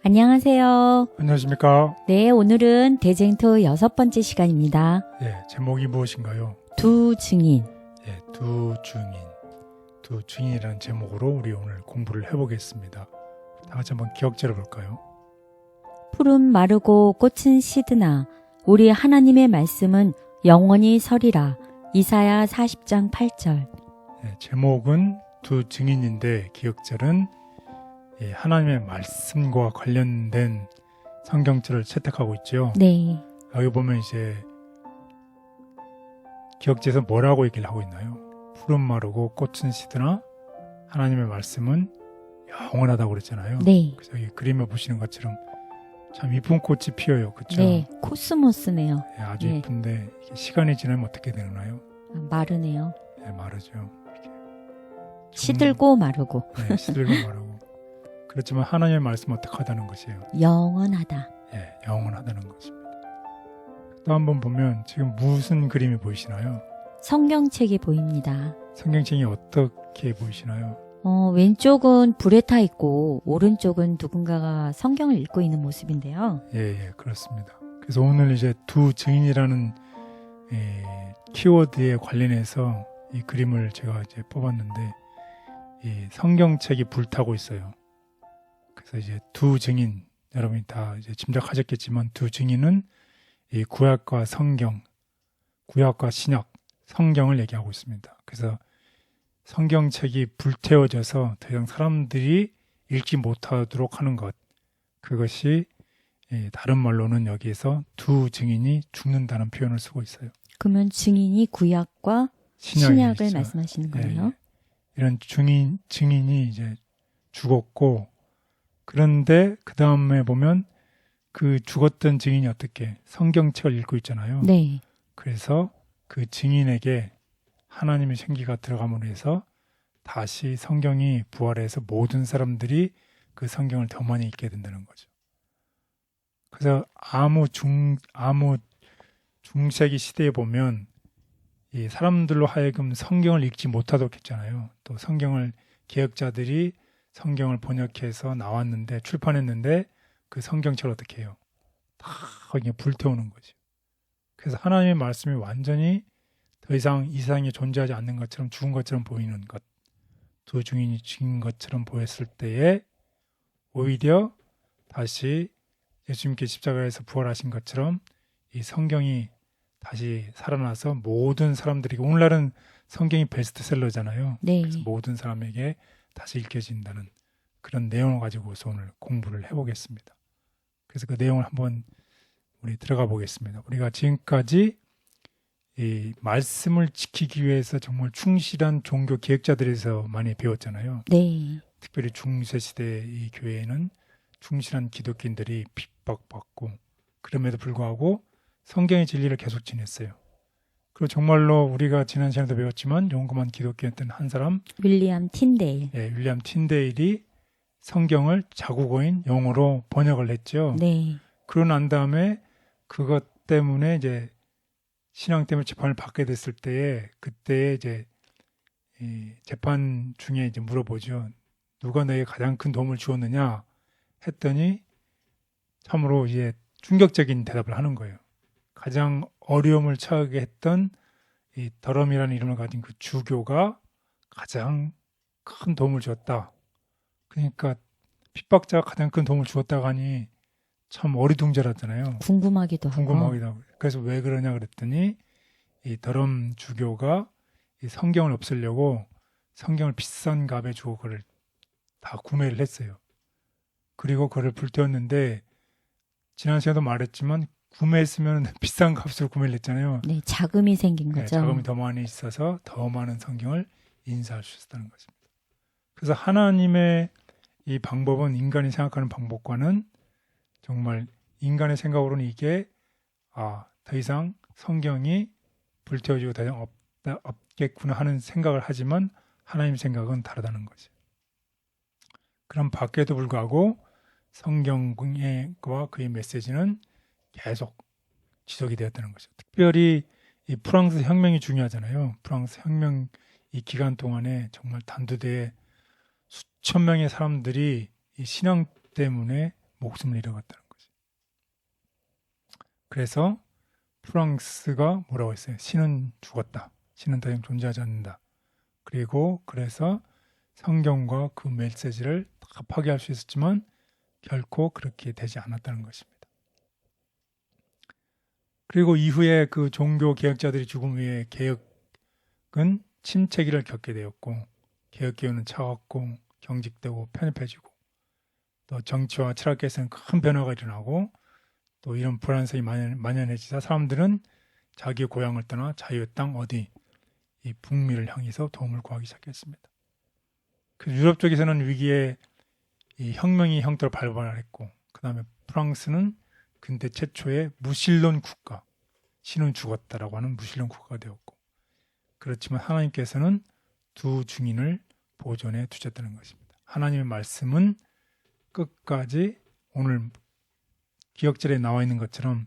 안녕하세요. 안녕하십니까? 네, 오늘은 대쟁토 6번째 시간입니다. 예, 제목이 무엇인가요? 두 증인. 예, 두 증인. 두 증인이라는 제목으로 우리 오늘 공부를 해보겠습니다. 다 같이 한번 기억자를 볼까요? 푸른 마르고 꽃은 시드나 우리 하나님의 말씀은 영원히 서리라. 이사야 40장 8절. 예, 제목은 두 증인인데 기억절은 예, 하나님의 말씀과 관련된 성경절을 채택하고 있죠. 네. 여기 보면 이제 기억제에서 뭐라고 얘기를 하고 있나요? 푸른 마르고 꽃은 시드나 하나님의 말씀은 영원하다고 그랬잖아요. 네. 그래서 여기 그림에 보시는 것처럼 참 이쁜 꽃이 피어요. 그렇죠? 네, 코스모스네요. 예, 아주 네. 이쁜데 이게 시간이 지나면 어떻게 되나요? 마르네요. 예, 마르죠. 이렇게 시들고 마르고 네, 시들고 마르고. 그렇지만 하나님의 말씀은 어떻게 하다는 것이에요? 영원하다. 예, 영원하다는 것입니다. 또 한번 보면 지금 무슨 그림이 보이시나요? 성경책이 보입니다. 성경책이 어떻게 보이시나요? 왼쪽은 불에 타 있고 오른쪽은 누군가가 성경을 읽고 있는 모습인데요. 예, 그렇습니다. 그래서 오늘 이제 두 증인이라는 키워드에 관련해서 이 그림을 제가 이제 뽑았는데 이 성경책이 불타고 있어요. 그래서 이제 두 증인, 여러분이 다 이제 짐작하셨겠지만 두 증인은 이 구약과 성경, 구약과 신약, 성경을 얘기하고 있습니다. 그래서 성경책이 불태워져서 더 이상 사람들이 읽지 못하도록 하는 것, 그것이 다른 말로는 여기에서 두 증인이 죽는다는 표현을 쓰고 있어요. 그러면 증인이 구약과 신약을 말씀하시는 거예요? 이런 증인이 이제 죽었고, 그런데 그 다음에 보면 그 죽었던 증인이 어떻게 성경책을 읽고 있잖아요. 네. 그래서 그 증인에게 하나님의 생기가 들어감으로 해서 다시 성경이 부활해서 모든 사람들이 그 성경을 더 많이 읽게 된다는 거죠. 그래서 아무 중세기 시대에 보면 이 사람들로 하여금 성경을 읽지 못하도록 했잖아요. 또 성경을 개혁자들이 성경을 번역해서 나왔는데 출판했는데 그 성경책을 어떻게 해요? 다 그냥 불태우는 거죠. 그래서 하나님의 말씀이 완전히 더 이상 이 세상에 존재하지 않는 것처럼 죽은 것처럼 보이는 것, 두 증인이 죽은 것처럼 보였을 때에 오히려 다시 예수님께 십자가에서 부활하신 것처럼 이 성경이 다시 살아나서 모든 사람들에게, 오늘날은 성경이 베스트셀러잖아요. 네. 그래서 모든 사람에게 다시 읽혀진다는 그런 내용을 가지고서 오늘 공부를 해보겠습니다. 그래서 그 내용을 한번 우리 들어가 보겠습니다. 우리가 지금까지 이 말씀을 지키기 위해서 정말 충실한 종교 기획자들에서 많이 배웠잖아요. 네. 특별히 중세시대 이 교회에는 충실한 기독교인들이 핍박받고 그럼에도 불구하고 성경의 진리를 계속 지냈어요. 그리고 정말로 우리가 지난 시간에도 배웠지만 용감한 기독교였던 한 사람 윌리엄 틴데일. 윌리엄 틴데일이 성경을 자국어인 영어로 번역을 했죠. 네. 그러고 난 다음에 그것 때문에 이제 신앙 때문에 재판을 받게 됐을 때에 그때 이제 이 재판 중에 이제 물어보죠. 누가 너에게 가장 큰 도움을 주었느냐 했더니 참으로 이제 충격적인 대답을 하는 거예요. 가장 어려움을 처하게 했던 이 더럼이라는 이름을 가진 그 주교가 가장 큰 도움을 주었다. 그러니까 핍박자가 가장 큰 도움을 주었다고 하니 참 어리둥절하잖아요. 궁금하기도 하고. 그래서 왜 그러냐 그랬더니 이 더럼 주교가 이 성경을 없애려고 성경을 비싼 값에 주고 그걸 다 구매를 했어요. 그리고 그걸 불태웠는데 지난 시간에도 말했지만 구매했으면 비싼 값으로 구매를 했잖아요. 네, 자금이 생긴 거죠. 자금이 더 많이 있어서 더 많은 성경을 인쇄할 수 있었다는 것입니다. 그래서 하나님의 이 방법은 인간이 생각하는 방법과는 정말 인간의 생각으로는 이게 더 이상 성경이 불태워지고 더 이상 없겠구나 하는 생각을 하지만 하나님의 생각은 다르다는 거죠. 그럼 밖에도 불구하고 성경과 그의 메시지는 계속 지속이 되었다는 거죠. 특별히 이 프랑스 혁명이 중요하잖아요. 프랑스 혁명 이 기간 동안에 정말 단두대에 수천 명의 사람들이 이 신앙 때문에 목숨을 잃어갔다는 거죠. 그래서 프랑스가 뭐라고 했어요? 신은 죽었다. 신은 더 이상 존재하지 않는다. 그리고 그래서 성경과 그 메시지를 다 파괴할 수 있었지만 결코 그렇게 되지 않았다는 것입니다. 그리고 이후에 그 종교 개혁자들이 죽음 후에 개혁은 침체기를 겪게 되었고 개혁기운은 차갑고 경직되고 편협해지고 또 정치와 철학계에서는 큰 변화가 일어나고 또 이런 불안성이 만연해지자 사람들은 자기의 고향을 떠나 자유의 땅 어디 이 북미를 향해서 도움을 구하기 시작했습니다. 그 유럽 쪽에서는 위기에 이 혁명이 형태로 발발했고 그 다음에 프랑스는 근대 최초의 무신론 국가, 신은 죽었다라고 하는 무신론 국가가 되었고 그렇지만 하나님께서는 두 증인을 보존해 두셨다는 것입니다. 하나님의 말씀은 끝까지 오늘 기억절에 나와 있는 것처럼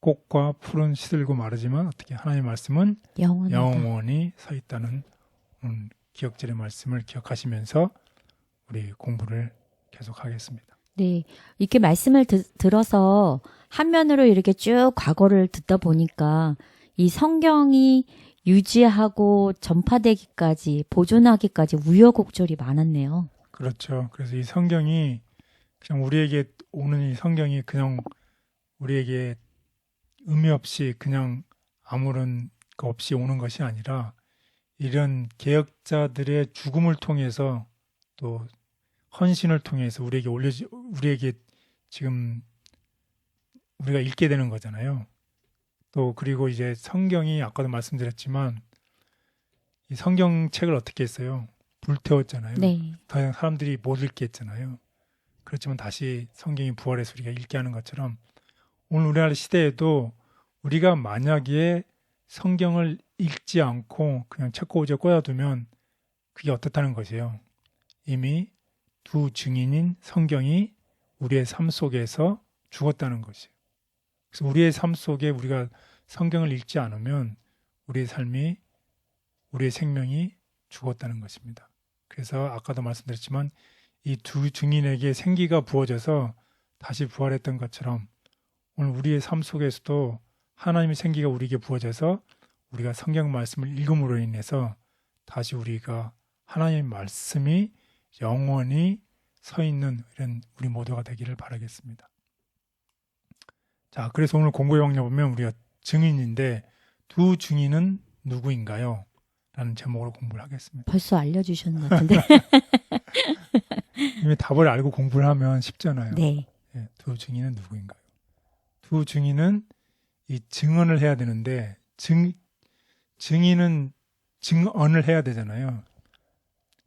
꽃과 풀은 시들고 마르지만 어떻게 하나님의 말씀은 영원하다. 영원히 서 있다는 기억절의 말씀을 기억하시면서 우리 공부를 계속하겠습니다. 네, 이렇게 말씀을 들어서 한면으로 이렇게 쭉 과거를 듣다 보니까 이 성경이 유지하고 전파되기까지 보존하기까지 우여곡절이 많았네요. 그렇죠. 그래서 이 성경이 그냥 우리에게 오는 이 성경이 그냥 우리에게 의미 없이 그냥 아무런 거 없이 오는 것이 아니라 이런 개혁자들의 죽음을 통해서 또 헌신을 통해서 우리에게 지금 우리가 읽게 되는 거잖아요. 또 그리고 이제 성경이 아까도 말씀드렸지만 이 성경책을 어떻게 했어요? 불태웠잖아요. 네. 더 이상 사람들이 못 읽게 했잖아요. 그렇지만 다시 성경이 부활해서 우리가 읽게 하는 것처럼 오늘 우리나라 시대에도 우리가 만약에 성경을 읽지 않고 그냥 책꽂이에 꽂아두면 그게 어떻다는 것이에요. 이미 두 증인인 성경이 우리의 삶 속에서 죽었다는 것이에요. 그래서 우리의 삶 속에 우리가 성경을 읽지 않으면 우리의 삶이 우리의 생명이 죽었다는 것입니다. 그래서 아까도 말씀드렸지만 이 두 증인에게 생기가 부어져서 다시 부활했던 것처럼 오늘 우리의 삶 속에서도 하나님의 생기가 우리에게 부어져서 우리가 성경 말씀을 읽음으로 인해서 다시 우리가 하나님의 말씀이 영원히 서 있는 이런 우리 모두가 되기를 바라겠습니다. 자, 그래서 오늘 공부의 영역 보면 우리가 증인인데 두 증인은 누구인가요? 라는 제목으로 공부를 하겠습니다. 벌써 알려주셨는 것 같은데. 이미 답을 알고 공부를 하면 쉽잖아요. 네. 예, 두 증인은 누구인가요? 두 증인은 이 증언을 해야 되는데 증인은 증언을 해야 되잖아요.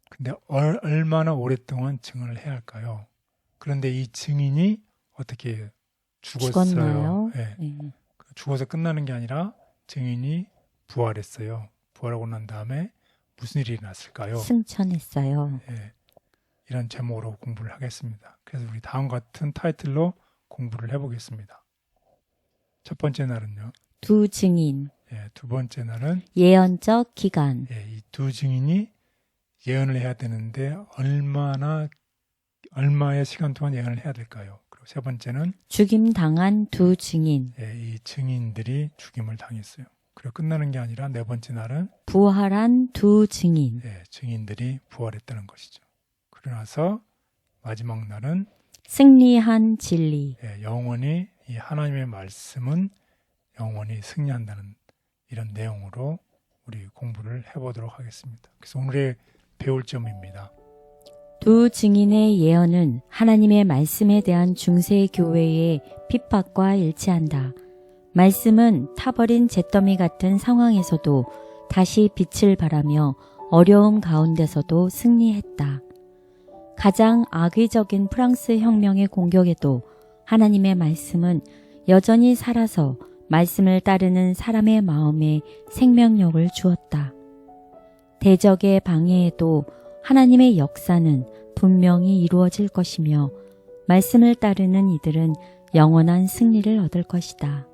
근데 얼마나 오랫동안 증언을 해야 할까요? 그런데 이 증인이 어떻게 죽었어요? 죽었나요? 예. 네. 죽어서 끝나는 게 아니라 증인이 부활했어요. 부활하고 난 다음에 무슨 일이 일어났을까요? 승천했어요. 예. 이런 제목으로 공부를 하겠습니다. 그래서 우리 다음 같은 타이틀로 공부를 해보겠습니다. 첫 번째 날은요. 두 증인. 예, 두 번째 날은 예언적 기간. 예, 이 두 증인이 예언을 해야 되는데 얼마의 시간 동안 예언을 해야 될까요? 그리고 세 번째는 죽임 당한 두 증인. 예, 이 증인들이 죽임을 당했어요. 그리고 끝나는 게 아니라 네 번째 날은 부활한 두 증인. 예, 증인들이 부활했다는 것이죠. 그러나서 마지막 날은 승리한 진리. 예, 영원히 이 하나님의 말씀은 영원히 승리한다는 이런 내용으로 우리 공부를 해보도록 하겠습니다. 그래서 오늘의 배울 점입니다. 두 증인의 예언은 하나님의 말씀에 대한 중세 교회의 핍박과 일치한다. 말씀은 타버린 잿더미 같은 상황에서도 다시 빛을 발하며 어려움 가운데서도 승리했다. 가장 악의적인 프랑스 혁명의 공격에도 하나님의 말씀은 여전히 살아서 말씀을 따르는 사람의 마음에 생명력을 주었다. 대적의 방해에도 하나님의 역사는 분명히 이루어질 것이며 말씀을 따르는 이들은 영원한 승리를 얻을 것이다.